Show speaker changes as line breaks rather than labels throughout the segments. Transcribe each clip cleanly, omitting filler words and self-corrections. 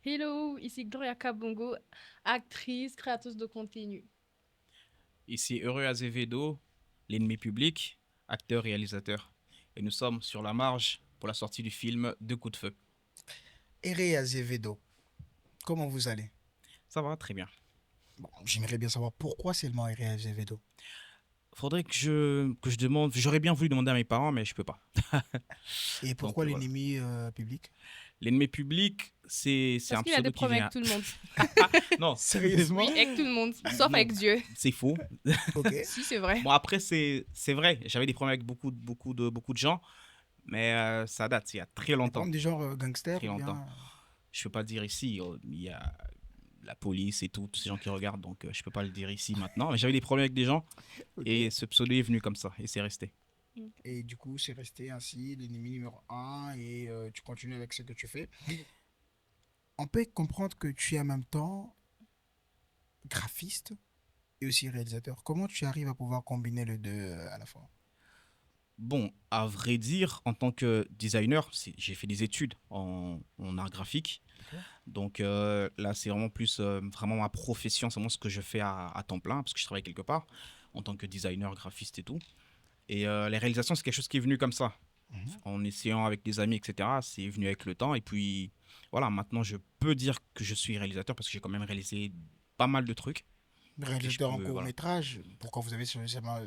Hello, ici Gloria Kabongo, actrice, créatrice de contenu.
Ici Heureux Azevedo, l'ennemi public, acteur-réalisateur. Et nous sommes sur la marge pour la sortie du film Deux coups de feu.
Ere Azevedo, comment vous allez?
Ça va très bien.
Bon, j'aimerais bien savoir pourquoi seulement Ere Azevedo.
Faudrait que je demande. J'aurais bien voulu demander à mes parents, mais je peux pas.
Et
Donc
pourquoi
voilà.
l'ennemi public?
L'ennemi public, c'est
Parce
un
qu'il a des
pseudo qui
problèmes
vient.
avec tout le monde.
Non,
Sérieusement?
Oui, avec tout le monde, sauf
non,
avec Dieu.
c'est faux.
Ok.
Si, c'est vrai.
Bon après c'est vrai. J'avais des problèmes avec beaucoup de gens, mais ça date. Il y a très
Des
longtemps,
problèmes du genre gangster
très
ou
longtemps.
bien.
Je peux pas dire ici. Il y a la police et tout, tous ces gens qui regardent, donc je peux pas le dire ici maintenant. Mais j'avais des problèmes avec des gens
Ok.
et ce pseudo est venu comme ça et c'est resté.
Et du coup, c'est resté ainsi, l'ennemi numéro un, et tu continues avec ce que tu fais. On peut comprendre que tu es en même temps graphiste et aussi réalisateur. Comment tu arrives à pouvoir combiner les deux à la fois?
Bon, à vrai dire, en tant que designer, j'ai fait des études en art graphique.
D'accord.
Donc là, c'est vraiment plus vraiment ma profession, c'est vraiment ce que je fais à temps plein, parce que je travaille quelque part en tant que designer, graphiste et tout. Et les réalisations, c'est quelque chose qui est venu comme ça,
Mhm.
en essayant avec des amis, etc. C'est venu avec le temps. Et puis, voilà, maintenant, je peux dire que je suis réalisateur parce que j'ai quand même réalisé pas mal de trucs. Et je
Réalisateur en
peux,
court
voilà.
métrage, pourquoi vous avez seulement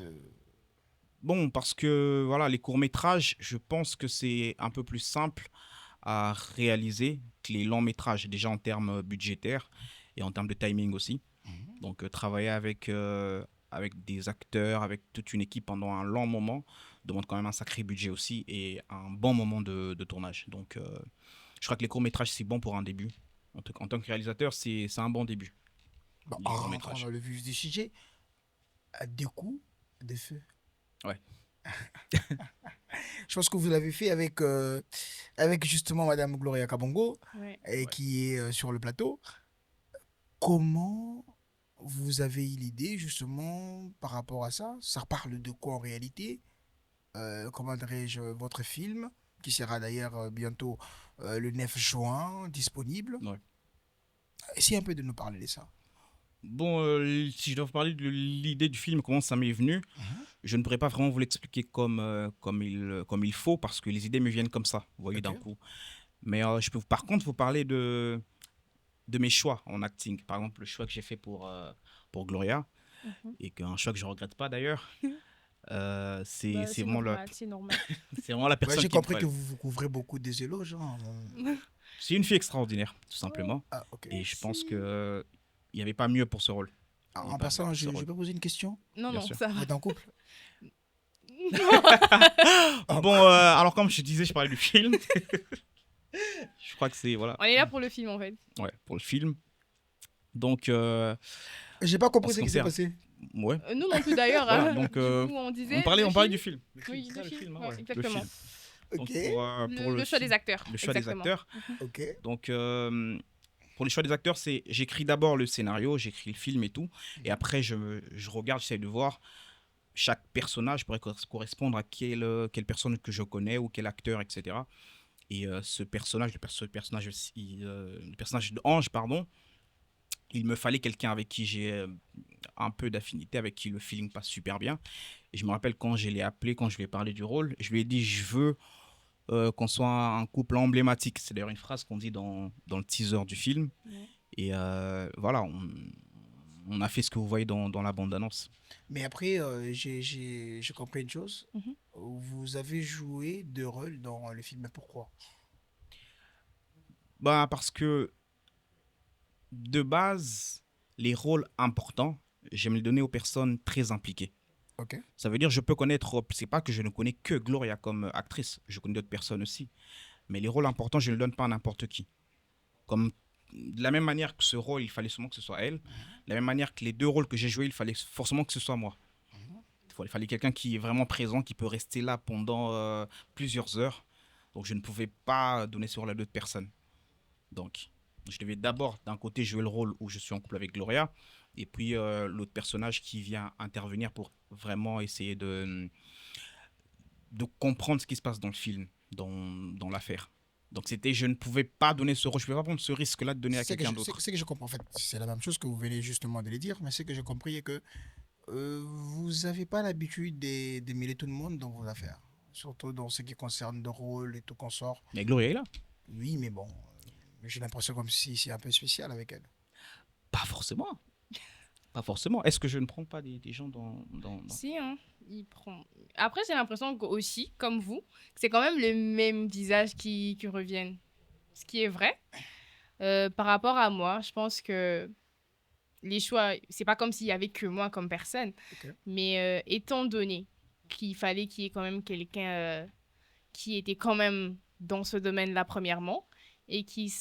Bon, parce que, voilà, les courts-métrages, je pense que c'est un peu plus simple à réaliser que les longs-métrages, déjà en termes budgétaires et en termes de timing aussi.
Mhm.
Donc, travailler avec des acteurs, avec toute une équipe pendant un long moment, demande quand même un sacré budget aussi et un bon moment de tournage. Donc, je crois que les courts-métrages, c'est bon pour un début. En tant que réalisateur, c'est un bon début,
Bon,
les
en rentrant dans
courts-métrages.
le vif du sujet, à des coups, des feux.
Ouais.
Je pense que vous l'avez fait avec justement Madame Gloria Kabongo,
Ouais.
et
Ouais.
qui est sur le plateau. Comment vous avez eu l'idée justement par rapport à ça? Ça parle de quoi en réalité? Comment dirais-je, votre film, qui sera d'ailleurs bientôt le 9 juin disponible.
Ouais.
Essayez un peu de nous parler de ça.
Bon, si je dois vous parler de l'idée du film, comment ça m'est venu,
Mhm.
je ne pourrais pas vraiment vous l'expliquer comme il faut parce que les idées me viennent comme ça, vous voyez,
Ok.
d'un coup. Mais je peux par contre vous parler de mes choix en acting. Par exemple, le choix que j'ai fait pour Gloria,
Mhm.
et qu'un choix que je ne regrette pas d'ailleurs, c'est
Bah,
c'est
c'est
vraiment,
normal, c'est normal.
c'est vraiment la
Ouais,
personne
j'ai
qu'il me
compris que
fallait.
vous couvrez beaucoup des éloges, hein.
C'est une fille extraordinaire, tout
Oh,
simplement.
Ah, ok.
Et je pense
merci.
que il n'y avait pas mieux pour ce rôle. Il n'y avait
En
pas mieux
passant,
pour ce
je
rôle,
peux poser une question?
Non,
bien
non,
sûr.
ça
Vous
va.
êtes en couple? Oh,
Bon, alors comme je disais, je parlais du film. Je crois que c'est, voilà,
On est là pour le film en fait.
ouais, pour le film. Donc,
j'ai pas
en
compris
ce
ce
qui
qui s'est
concerne,
passé.
ouais,
Nous non plus d'ailleurs,
voilà.
hein.
Donc,
Du coup, on
on
disait
parlait,
le
on parlait
film.
du film. Le film,
Oui,
c'est
le
ça le
film.
film, hein,
Ouais,
ouais, le
exactement.
film. Donc,
Ok.
pour le
Le choix des
film,
acteurs,
le choix des
exactement.
acteurs.
Mhm.
Ok.
Donc, pour les choix des acteurs, c'est j'écris d'abord le scénario, j'écris le film et tout, et
Mhm.
après je regarde, j'essaie de voir chaque personnage pourrait correspondre à quelle personne que je connais ou quel acteur, etc. Et ce personnage, le personnage d'Ange, pardon, il me fallait quelqu'un avec qui j'ai un peu d'affinité, avec qui le feeling passe super bien. Et je me rappelle quand je l'ai appelé, quand je lui ai parlé du rôle, je lui ai dit je veux qu'on soit un couple emblématique. C'est d'ailleurs une phrase qu'on dit dans le teaser du film.
Ouais.
Et voilà, on a fait ce que vous voyez dans la bande-annonce.
Mais après, j'ai compris une chose.
Mhm.
Vous avez joué deux rôles dans le film. Pourquoi?
Bah, parce que de base, les rôles importants, j'aime les donner aux personnes très impliquées.
Ok.
Ça veut dire je peux connaître, c'est pas que je ne connais que Gloria comme actrice, je connais d'autres personnes aussi. Mais les rôles importants, je ne les donne pas à n'importe qui. Comme de la même manière que ce rôle, il fallait seulement que ce soit elle. De
Mhm.
la même manière que les deux rôles que j'ai joués, il fallait forcément que ce soit moi.
Mhm.
Il fallait quelqu'un qui est vraiment présent, qui peut rester là pendant plusieurs heures. Donc je ne pouvais pas donner ce rôle à d'autres personnes. Donc je devais d'abord d'un côté jouer le rôle où je suis en couple avec Gloria, et puis l'autre personnage qui vient intervenir pour vraiment essayer de comprendre ce qui se passe dans le film, dans l'affaire. Donc c'était, je ne pouvais pas donner ce rôle, je ne pouvais pas prendre ce risque-là de donner à
C'est que,
quelqu'un d'autre.
c'est que je comprends. En fait, c'est la même chose que vous venez justement de le dire, mais c'est que j'ai compris est que vous n'avez pas l'habitude de mêler tout le monde dans vos affaires. Surtout dans ce qui concerne le rôle et tout consort.
Mais Gloria est là.
Oui, mais bon, j'ai l'impression comme si c'est un peu spécial avec elle.
Pas forcément. Pas forcément. Est-ce que je ne prends pas des gens
Si, hein, il prend. Après, j'ai l'impression que aussi, comme vous, que c'est quand même les mêmes visages qui reviennent. Ce qui est vrai. Par rapport à moi, je pense que les choix, c'est pas comme s'il y avait que moi comme personne.
Ok.
Mais étant donné qu'il fallait qu'il y ait quand même quelqu'un qui était quand même dans ce domaine-là, premièrement, et qui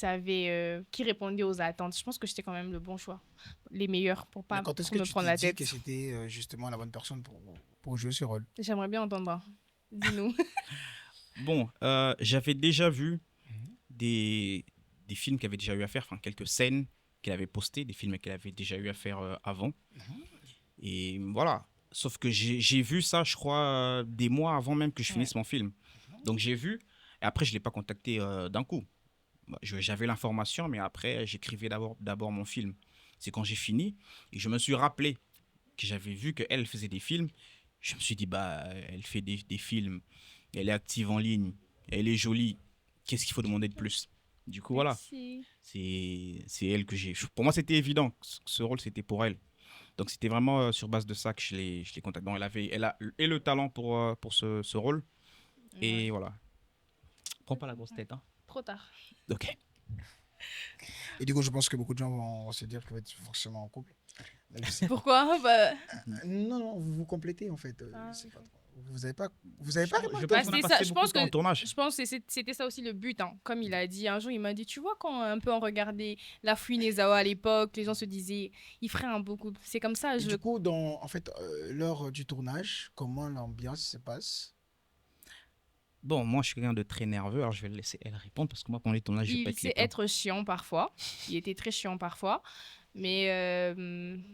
répondait aux attentes, je pense que j'étais quand même le bon choix. Les meilleurs
Mais quand est-ce
pour
que
me
tu
prendre
t'es
la
dit que
tête.
c'était justement la bonne personne pour jouer ce rôle?
J'aimerais bien entendre. Dis-nous.
Bon, j'avais déjà vu
Mhm.
des films qu'elle avait déjà eu à faire, enfin quelques scènes qu'elle avait postées, des films qu'elle avait déjà eu à faire avant.
Mhm.
Et voilà. Sauf que j'ai vu ça, je crois, des mois avant même que je
Ouais.
finisse mon film. Donc j'ai vu, et après je ne l'ai pas contacté d'un coup. Bah, j'avais l'information, mais après j'écrivais d'abord mon film. C'est quand j'ai fini, et je me suis rappelé que j'avais vu qu'elle faisait des films. Je me suis dit, bah, elle fait des films, elle est active en ligne, elle est jolie. Qu'est-ce qu'il faut demander de plus? Du coup, voilà,
Merci.
c'est elle que j'ai. Pour moi, c'était évident. Ce rôle, c'était pour elle. Donc, c'était vraiment sur base de ça que je l'ai contactée. Donc, elle a et le talent pour ce rôle.
Ouais.
Et voilà. Prends pas la grosse tête, hein.
Trop tard.
Ok.
Et du coup, je pense que beaucoup de gens vont se dire que vous êtes forcément en couple. Mais je sais pas.
Pourquoi bah,
Non, non, vous vous complétez en fait.
ah,
C'est pas
ok.
trop. Vous avez pas
Je
remarqué
pense
Bah,
qu'on a
c'était ça.
passé
Je
beaucoup
pense
de temps en
que
tournage.
c'était ça aussi le but. Hein. Comme il a dit un jour, il m'a dit, tu vois, quand un peu on regardait La Fouine et Zawa à l'époque, les gens se disaient, il ferait un beau couple. C'est comme ça.
Et du coup, dans en fait, lors du tournage, comment l'ambiance se passe?
Bon, moi, je suis quelqu'un de très nerveux, alors je vais laisser elle répondre parce que moi, pendant les tournages, je
Il
pète les
sait
plombs.
être chiant parfois. Il était très chiant parfois. Mais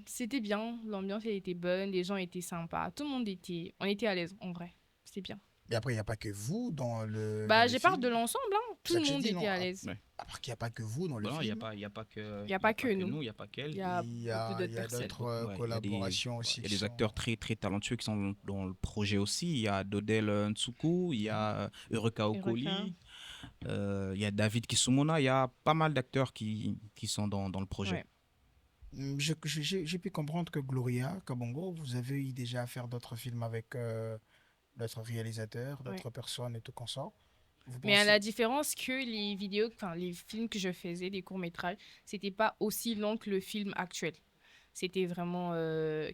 c'était bien. L'ambiance elle était bonne. Les gens étaient sympas. Tout le monde était. On était à l'aise, en vrai. C'était bien.
Et après, il n'y a pas que vous dans
Bah,
le
j'ai parle de
film.
l'ensemble. Hein.
C'est
Tout
ça
le
que je
monde
dis, non?
était à l'aise.
Ouais.
À part qu'il n'y a pas que vous dans le
Bon, non,
film,
il y a pas que,
Il n'y a pas que
que
nous.
nous, il n'y a pas qu'elle.
Il y a
il
beaucoup
il
d'autres
y a
personnes.
d'autres
Ouais,
collaborations aussi
il y a
qui
des
sont.
acteurs très, très talentueux qui sont dans le projet aussi. Il y a Dodel Ntsuku, il y a Eureka
Eureka.
Okoli, il y a David Kisumona. Il y a pas mal d'acteurs qui sont dans le projet.
Ouais.
J'ai pu comprendre que Gloria Kabongo, vous avez eu déjà à faire d'autres films avec d'autres réalisateurs,
Ouais.
d'autres personnes et tout consort. Vous
Mais à
pensez.
la différence que les vidéos, enfin les films que je faisais, les courts-métrages, c'était pas aussi long que le film actuel. C'était vraiment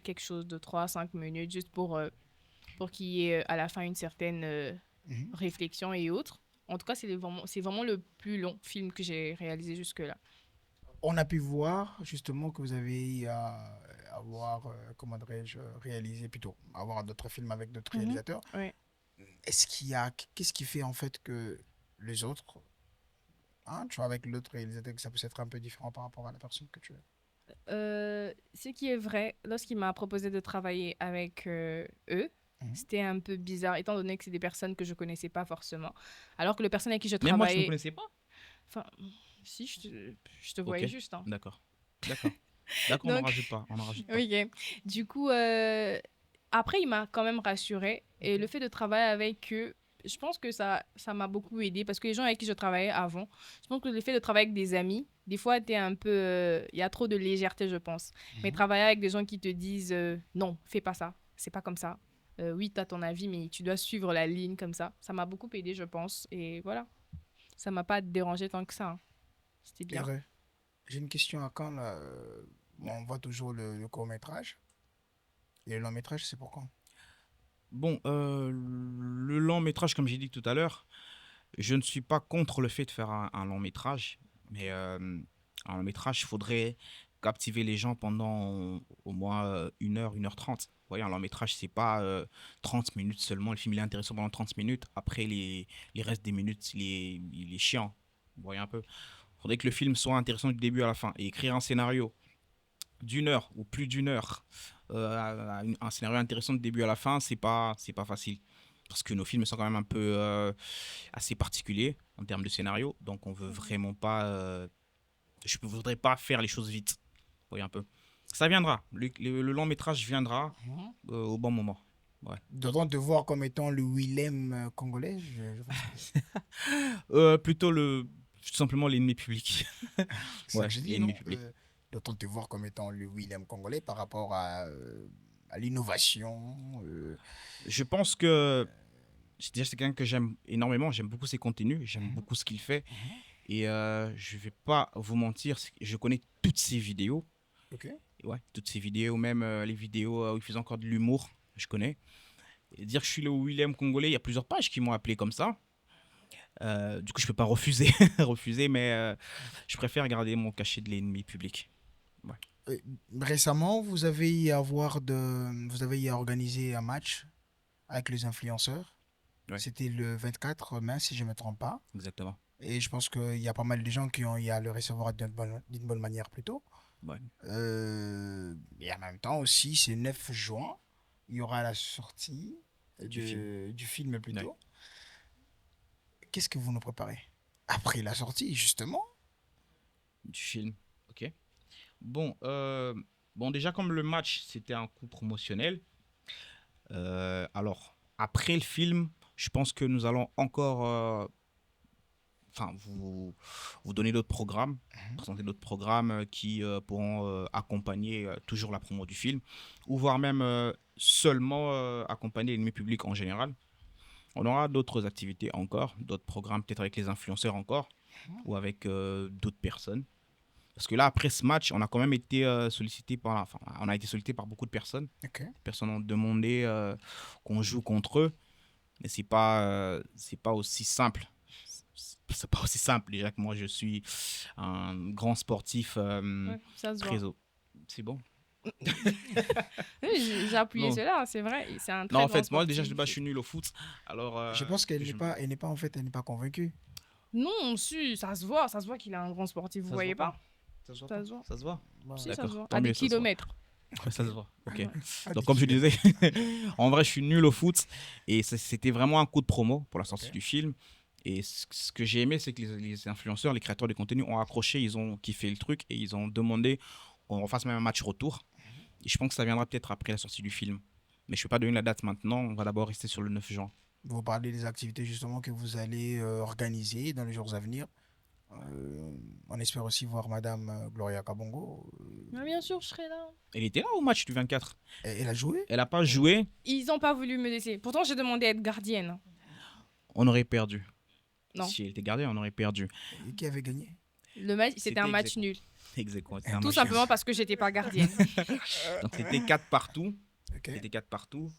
quelque chose de 3 à 5 minutes, juste pour qu'il y ait à la fin une certaine
Mhm.
réflexion et autres. En tout cas, c'est vraiment le plus long film que j'ai réalisé jusque-là.
On a pu voir justement que vous avez eu à avoir, comment dirais-je, réalisé plutôt, avoir d'autres films avec d'autres
Mhm.
réalisateurs.
Ouais.
Qu'est-ce qui fait en fait que les autres, hein, tu vois, avec l'autre réalisateur, que ça peut être un peu différent par rapport à la personne que tu es?
Ce qui est vrai, lorsqu'il m'a proposé de travailler avec eux,
Mhm.
c'était un peu bizarre, étant donné que c'est des personnes que je connaissais pas forcément. Alors que le personne avec qui je
Même moi, tu ne me
travaillais,
connaissais pas?
enfin, si, je te
Ok,
voyais juste. Hein.
d'accord. D'accord. D'accord, on n'en
Donc,
rajoute pas. On n'en rajoute pas.
ok. Du coup, après, il m'a quand même rassurée. Et
Ok.
le fait de travailler avec eux, je pense que ça m'a beaucoup aidé parce que les gens avec qui je travaillais avant, je pense que le fait de travailler avec des amis, des fois, t'es un peu. Il y a trop de légèreté, je pense. Mais
Mhm.
travailler avec des gens qui te disent non, fais pas ça, c'est pas comme ça. Oui, tu as ton avis, mais tu dois suivre la ligne comme ça m'a beaucoup aidé, je pense. Et voilà, ça m'a pas dérangé tant que ça. Hein. C'était
Et
bien.
vrai, j'ai une question à quand là, bon, on voit toujours le court-métrage. Et le long-métrage, c'est pour quand?
Bon, le long métrage, comme j'ai dit tout à l'heure, je ne suis pas contre le fait de faire un long métrage, mais un long métrage, il faudrait captiver les gens pendant au moins 1 heure 30. Vous voyez, un long métrage, c'est pas 30 minutes seulement. Le film, il est intéressant pendant 30 minutes. Après, les restes des minutes, il est chiant. Vous voyez un peu. Il faudrait que le film soit intéressant du début à la fin. Et écrire un scénario d'1 heure ou plus d'1 heure, un scénario intéressant du début à la fin, c'est pas facile. Parce que nos films sont quand même un peu assez particuliers. en termes de scénario. Donc, on veut vraiment pas. Je ne voudrais pas faire les choses vite. Vous voyez un peu. Ça viendra. Le long métrage viendra au bon moment. Ouais.
D'autant te voir comme étant le Willem congolais, je pense que
Plutôt tout simplement l'ennemi public.
c'est ça
Ouais,
que je dis,
l'ennemi
non?
public.
D'autant te voir comme étant le Willem congolais par rapport à l'innovation.
Je pense que déjà c'est quelqu'un que j'aime énormément. J'aime beaucoup ses contenus. J'aime
Mhm,
beaucoup ce qu'il fait.
mhm.
Et je vais pas vous mentir, je connais toutes ses vidéos.
Ok.
Et ouais, toutes ses vidéos, même les vidéos où il faisait encore de l'humour, je connais. Et dire que je suis le William congolais, il y a plusieurs pages qui m'ont appelé comme ça. Du coup, je peux pas refuser, refuser, mais je préfère garder mon cachet de l'ennemi public. Ouais.
Euh, Récemment, vous avez organisé un match avec les influenceurs.
Ouais,
C'était le 24 mai, si je ne me trompe pas.
exactement.
Et je pense qu'il y a pas mal de gens qui ont eu à le recevoir d'une bonne manière plutôt.
Ouais.
Et en même temps aussi, c'est 9 juin. Il y aura la sortie
Du film.
du film
Ouais.
plutôt. Qu'est-ce que vous nous préparez? Après la sortie, justement.
Du film. Ok. Bon, bon, déjà, comme le match, c'était un coup promotionnel, alors, après le film, je pense que nous allons encore enfin, vous donner d'autres programmes, présenter d'autres programmes qui pourront accompagner toujours la promo du film, ou voire même seulement accompagner l'ennemi public en général. On aura d'autres activités encore, d'autres programmes, peut-être avec les influenceurs encore, ou avec d'autres personnes. Parce que là, après ce match, on a quand même été sollicité par, enfin, on a été sollicité par beaucoup de personnes.
Ok.
Les personnes ont demandé qu'on joue contre eux, mais c'est pas aussi simple. C'est pas aussi simple. Déjà que moi, je suis un grand sportif
Ouais, ça se voit.
très haut. C'est bon.
Oui, j'ai appuyé
Non.
cela, c'est vrai. C'est un
Non,
très
en
grand
fait, moi, déjà,
sportif.
je suis nul au foot. Alors,
Je pense qu'elle
je...
n'est pas, en fait, elle n'est pas convaincue.
Non, si, ça se voit qu'il est un grand sportif, vous
ça se
voyez
voit
pas?
pas. Ça se voit
Ça
pas.
se voit.
Ça se voit.
Voilà.
Si, ça se
D'accord.
voit.
Tant
À des
mieux, ça se voit.
kilomètres.
Ouais, ça se voit. Ok.
Ouais.
Ah,
Donc,
des
comme je
kilomètres.
disais, en vrai, je suis nul au foot. Et c'était vraiment un coup de promo pour la sortie
Ok.
du film. Et ce que j'ai aimé, c'est que les influenceurs, les créateurs de contenu ont accroché, ils ont kiffé le truc et ils ont demandé qu'on fasse même un match retour. Et je pense que ça viendra peut-être après la sortie du film. Mais je ne peux pas donner la date maintenant. On va d'abord rester sur le 9 juin.
Vous parlez des activités justement que vous allez organiser dans les jours à venir. On espère aussi voir Madame Gloria Kabongo.
Mais bien sûr, je serai là.
Elle était là au match du 24.
Elle a joué.
Elle n'a pas joué.
Ils n'ont pas voulu me laisser. Pourtant, j'ai demandé à être gardienne.
On aurait perdu.
Non.
Si elle était gardée, on aurait perdu.
Et qui avait gagné?
Le match, c'était un match
ex aequo.
nul.
Ex aequo, c'était un
Tout
match
simplement
nul.
parce que j'étais pas gardienne.
Donc c'était 4 partout.
Ok.
C'était 4 partout.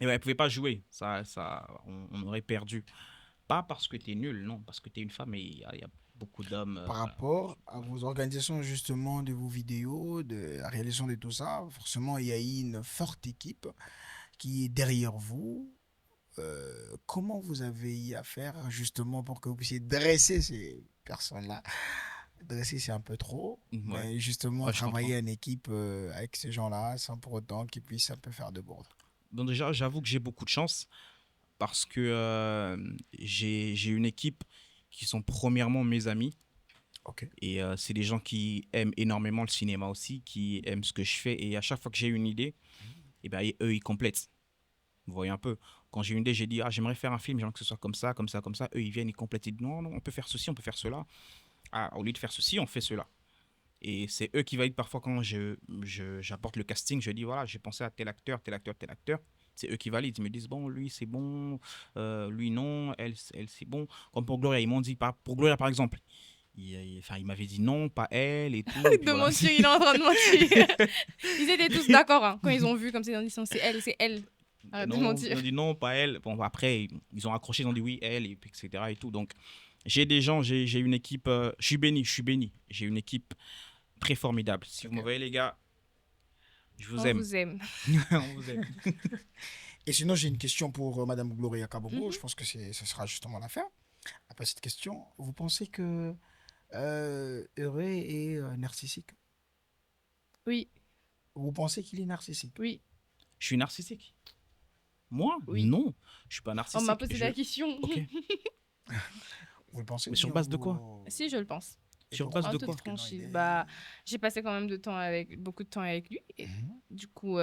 Et ouais, elle ne pouvait pas jouer. On aurait perdu. Pas parce que tu es nul, non. Parce que tu es une femme et il y a beaucoup d'hommes.
Par rapport à vos organisations justement de vos vidéos, de la réalisation de tout ça, forcément il y a une forte équipe qui est derrière vous. Comment vous avez eu à faire justement pour que vous puissiez dresser ces personnes-là? Dresser c'est un peu trop,
Ouais.
mais justement
Ouais, je
travailler en équipe avec ces gens-là sans pour autant qu'ils puissent un peu faire de bourde.
Donc déjà, j'avoue que j'ai beaucoup de chance parce que j'ai une équipe qui sont premièrement mes amis.
Ok.
Et c'est des gens qui aiment énormément le cinéma aussi, qui aiment ce que je fais. Et à chaque fois que j'ai une idée, et ben, eux, ils complètent. Vous voyez un peu. Quand j'ai une idée, j'ai dit, ah, j'aimerais faire un film, j'aimerais que ce soit comme ça, comme ça, comme ça. Eux, ils viennent, ils complètent. Ils disent, non, non, on peut faire ceci, on peut faire cela. Ah, au lieu de faire ceci, on fait cela. Et c'est eux qui valident parfois quand j'apporte le casting. Je dis, voilà, j'ai pensé à tel acteur, tel acteur, tel acteur. C'est eux qui valident. Ils me disent, bon, lui, c'est bon. Lui, non. Elle c'est bon. Comme pour Gloria, ils m'ont dit, pour Gloria, par exemple, il m'avait dit non, pas elle et tout. Et puis
De
voilà.
mentir, il est en train de mentir. Ils étaient tous d'accord hein, quand ils ont vu comme c'est c'est elle, c'est elle. Arrête de
Non,
mentir.
ils ont dit non, pas elle. Bon, après, ils ont accroché, ils ont dit oui, elle, et puis, etc. Et tout. Donc, j'ai des gens, j'ai une équipe. Je suis béni, je suis béni. J'ai une équipe très formidable. Si vous me voyez, les gars, je vous
On
aime.
vous aime.
On vous aime.
Et sinon, j'ai une question pour Madame Gloria Kabongo.
Mhm.
Je pense que ce sera justement la fin. Après cette question, vous pensez que Heureux est narcissique?
Oui,
Vous pensez qu'il est narcissique?
oui.
Je suis narcissique. Moi
Oui.
Non, je suis pas
On
narcissique.
m'a posé la question.
Ok.
Vous le pensez
Mais sur
bien,
base de
vous,
quoi?
Si, je le pense.
et
Sur
pourquoi?
base
En
de
toute
quoi?
Parce que non, il
franchise.
est...
Bah, j'ai passé quand même beaucoup de temps avec lui. Et
Mhm.
du coup,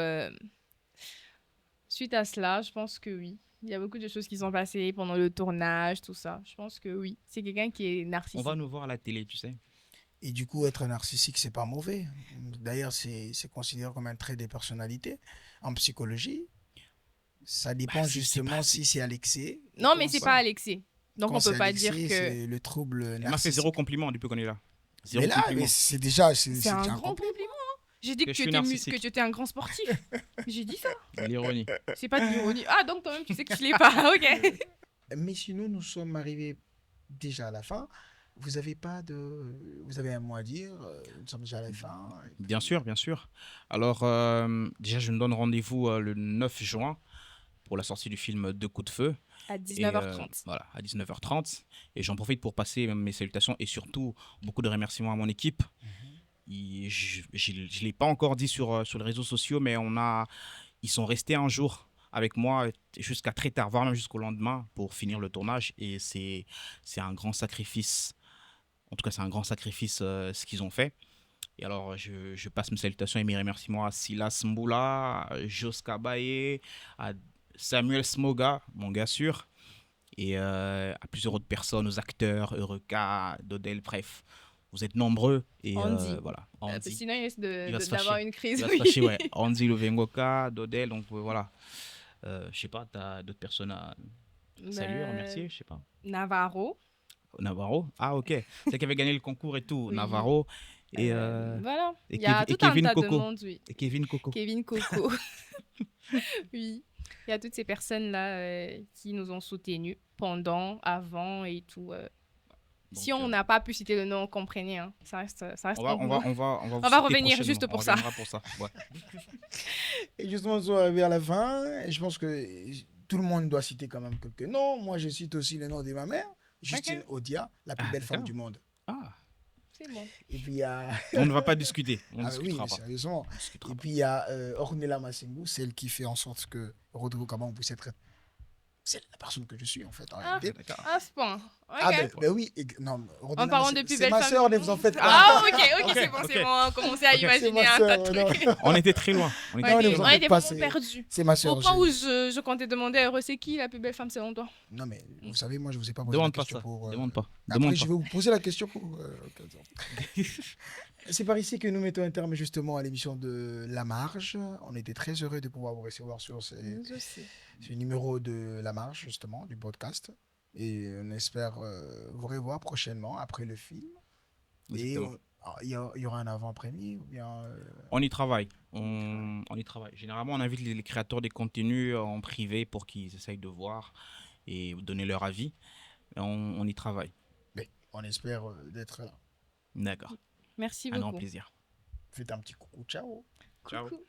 suite à cela, je pense que oui. Il y a beaucoup de choses qui sont passées pendant le tournage, tout ça. Je pense que oui. C'est quelqu'un qui est
On va
narcissique.
nous voir à la télé, tu sais.
Et du coup, être narcissique, c'est pas mauvais. D'ailleurs, c'est considéré comme un trait des personnalités. En psychologie, ça
Bah,
dépend
c'est pas.
justement si c'est à l'excès. Et
Non, mais
quand
c'est
c'est
pas Alexis. Donc,
quand
on
c'est
peut
à
pas dire
l'excès,
que
c'est le trouble
Elle m'a fait zéro
narcissique.
compliment depuis qu'on est là.
Mais
Zéro
là, mais
compliment.
c'est déjà,
c'est
c'est
un
déjà un
grand
compliment.
compliment. J'ai dit
Que
que
je
tu
suis
étais, que
narcissique.
tu étais un grand sportif. J'ai dit ça.
L'ironie.
C'est pas de l'ironie. Ah, donc toi-même, tu sais que je l'ai pas. Ok.
Mais sinon, nous sommes arrivés déjà à la fin. Vous avez pas de, vous avez un mot à dire. Nous sommes déjà à la fin. Et
Bien
puis,
sûr, bien sûr. Alors, déjà, je me donne rendez-vous le 9 juin pour la sortie du film Deux coups de feu.
À
Et
19h30.
voilà, à 19h30. Et j'en profite pour passer mes salutations et surtout beaucoup de remerciements à mon équipe. Je ne l'ai pas encore dit sur les réseaux sociaux, mais ils sont restés un jour avec moi jusqu'à très tard, voire même jusqu'au lendemain pour finir le tournage. Et c'est un grand sacrifice. En tout cas, c'est un grand sacrifice ce qu'ils ont fait. Et alors, je passe mes salutations et mes remerciements à Silas Mboula, à Jos Kabaye, à Samuel Smoga, mon gars sûr, et à plusieurs autres personnes, aux acteurs, Eureka, Dodel, bref. Vous êtes nombreux et
Andy.
voilà, Andy.
Sinon, il risque
Il va se
d'avoir
fâcher.
une crise.
Il va se
Oui.
fâcher, ouais. Andy Lovengoka, Dodel, donc voilà. Je sais pas, t'as d'autres personnes à saluer,
Ben,
remercier, je sais pas.
Navarro.
Navarro, ah ok, c'est qui avait gagné le concours et tout.
Oui.
Navarro et,
Voilà.
et,
Il y a
Et
tout un
Kevin
tas de
Coco.
monde, oui.
Et Kevin Coco.
Kevin Coco. Oui. Il y a toutes ces personnes-là qui nous ont soutenus pendant, avant et tout.
Donc,
Si on n'a pas pu citer le nom, comprenez, hein. Ça reste
on va,
entre
on va,
nous.
on va, on va vous
On va
citer
revenir
prochainement.
juste
On
pour ça.
reviendra pour ça. Ouais.
et justement, nous sommes arrivés à la fin. Et je pense que tout le monde doit citer quand même quelques noms. Moi, je cite aussi le nom de ma mère, Justine Odia, la plus
Ah,
belle femme
d'accord.
du monde.
Ah,
C'est bon.
Et puis il y a,
on ne va pas discuter. On ne
ah oui,
discutera pas.
sérieusement.
On discutera
Et
pas.
puis il y a Ornella Massengou, celle qui fait en sorte que Rodrigo Caban puisse être. C'est la personne que je suis en fait en
Ah,
réalité.
D'accord.
à ce point.
Ah
Ok.
ben oui, non, Ornella
En parlant de
Massengou,
plus
c'est
belle
ma
femme.
sœur, ne vous en faites pas.
Ah, ok,
Ok,
c'est bon,
ok.
c'est bon. On commençait à
Ok.
C'est
imaginer
ma
un
sœur,
tas de
non.
trucs.
On était très loin. On était
Non,
Ouais,
ne
très
vous
on
en
loin.
faites
était
pas,
vraiment perdus.
c'est ma
Au
sœur.
point où je comptais demander, c'est qui la plus belle femme selon toi?
Non mais vous savez, moi je vous ai pas posé
Demande
la
pas
question
ça.
pour.
Demande pas.
Après,
Demande
je
pas.
vais vous poser la question pour. C'est par ici que nous mettons un terme justement à l'émission de La Marge. On était très heureux de pouvoir vous recevoir sur
Nous aussi.
ce numéro de La Marge, justement, du podcast. Et on espère vous revoir prochainement après le film. Et
Exactement.
il y aura un avant-première ou bien.
On y travaille. On y travaille. Généralement, on invite les créateurs des contenus en privé pour qu'ils essayent de voir et donner leur avis. Et on y travaille.
Mais on espère d'être là.
D'accord.
Merci
Un grand
beaucoup.
plaisir.
Faites un petit coucou, ciao.
Ciao.
Coucou.